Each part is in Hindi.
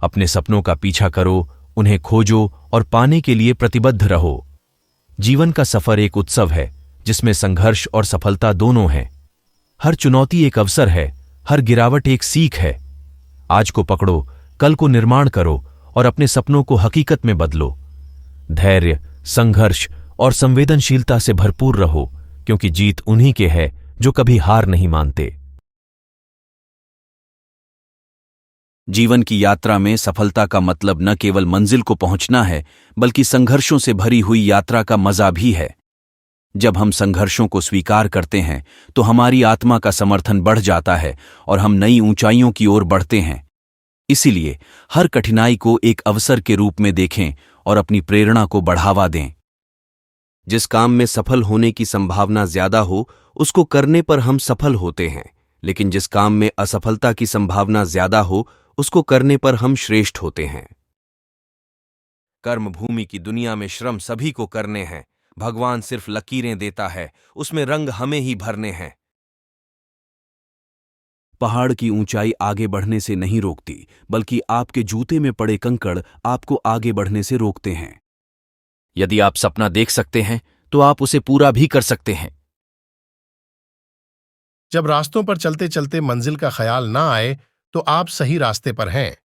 अपने सपनों का पीछा करो, उन्हें खोजो और पाने के लिए प्रतिबद्ध रहो। जीवन का सफर एक उत्सव है जिसमें संघर्ष और सफलता दोनों हैं। हर चुनौती एक अवसर है, हर गिरावट एक सीख है। आज को पकड़ो, कल को निर्माण करो और अपने सपनों को हकीकत में बदलो। धैर्य, संघर्ष और संवेदनशीलता से भरपूर रहो, क्योंकि जीत उन्हीं के है जो कभी हार नहीं मानते। जीवन की यात्रा में सफलता का मतलब न केवल मंजिल को पहुंचना है, बल्कि संघर्षों से भरी हुई यात्रा का मजा भी है। जब हम संघर्षों को स्वीकार करते हैं तो हमारी आत्मा का समर्थन बढ़ जाता है और हम नई ऊंचाइयों की ओर बढ़ते हैं। इसीलिए हर कठिनाई को एक अवसर के रूप में देखें और अपनी प्रेरणा को बढ़ावा दें। जिस काम में सफल होने की संभावना ज्यादा हो, उसको करने पर हम सफल होते हैं, लेकिन जिस काम में असफलता की संभावना ज्यादा हो, उसको करने पर हम श्रेष्ठ होते हैं। कर्मभूमि की दुनिया में श्रम सभी को करने हैं। भगवान सिर्फ लकीरें देता है, उसमें रंग हमें ही भरने हैं। पहाड़ की ऊंचाई आगे बढ़ने से नहीं रोकती, बल्कि आपके जूते में पड़े कंकड़ आपको आगे बढ़ने से रोकते हैं। यदि आप सपना देख सकते हैं तो आप उसे पूरा भी कर सकते हैं। जब रास्तों पर चलते चलते मंजिल का ख्याल ना आए तो आप सही रास्ते पर हैं।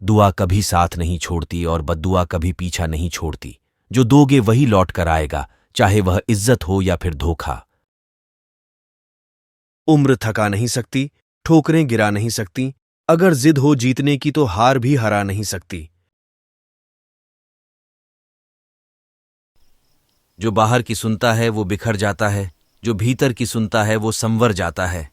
दुआ कभी साथ नहीं छोड़ती और बद्दुआ कभी पीछा नहीं छोड़ती। जो दोगे वही लौट कर आएगा, चाहे वह इज्जत हो या फिर धोखा। उम्र थका नहीं सकती, ठोकरें गिरा नहीं सकती। अगर जिद हो जीतने की तो हार भी हरा नहीं सकती। जो बाहर की सुनता है वो बिखर जाता है, जो भीतर की सुनता है वो संवर जाता है।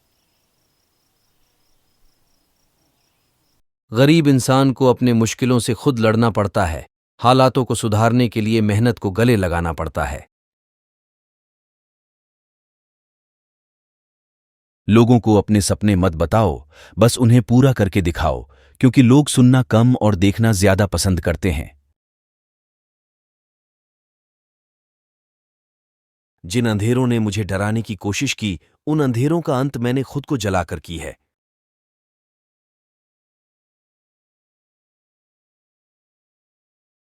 गरीब इंसान को अपने मुश्किलों से खुद लड़ना पड़ता है। हालातों को सुधारने के लिए मेहनत को गले लगाना पड़ता है। लोगों को अपने सपने मत बताओ, बस उन्हें पूरा करके दिखाओ, क्योंकि लोग सुनना कम और देखना ज्यादा पसंद करते हैं। जिन अंधेरों ने मुझे डराने की कोशिश की, उन अंधेरों का अंत मैंने खुद को जलाकर की है।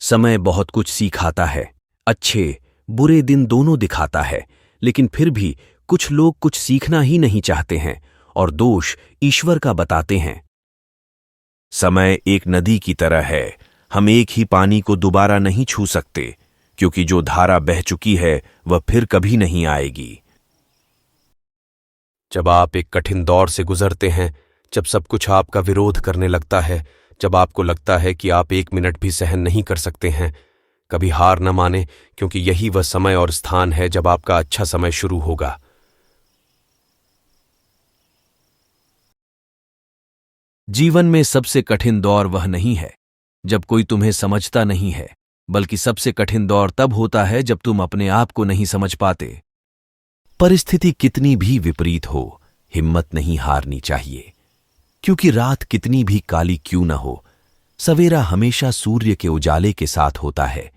समय बहुत कुछ सिखाता है, अच्छे बुरे दिन दोनों दिखाता है, लेकिन फिर भी कुछ लोग कुछ सीखना ही नहीं चाहते हैं और दोष ईश्वर का बताते हैं। समय एक नदी की तरह है, हम एक ही पानी को दोबारा नहीं छू सकते, क्योंकि जो धारा बह चुकी है वह फिर कभी नहीं आएगी। जब आप एक कठिन दौर से गुजरते हैं, जब सब कुछ आपका विरोध करने लगता है, जब आपको लगता है कि आप एक मिनट भी सहन नहीं कर सकते हैं, कभी हार न माने, क्योंकि यही वह समय और स्थान है जब आपका अच्छा समय शुरू होगा। जीवन में सबसे कठिन दौर वह नहीं है जब कोई तुम्हें समझता नहीं है, बल्कि सबसे कठिन दौर तब होता है जब तुम अपने आप को नहीं समझ पाते। परिस्थिति कितनी भी विपरीत हो, हिम्मत नहीं हारनी चाहिए, क्योंकि रात कितनी भी काली क्यों न हो, सवेरा हमेशा सूर्य के उजाले के साथ होता है।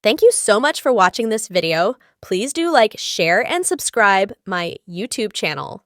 Thank you so much for watching this video. Please do like, share, and subscribe my YouTube channel.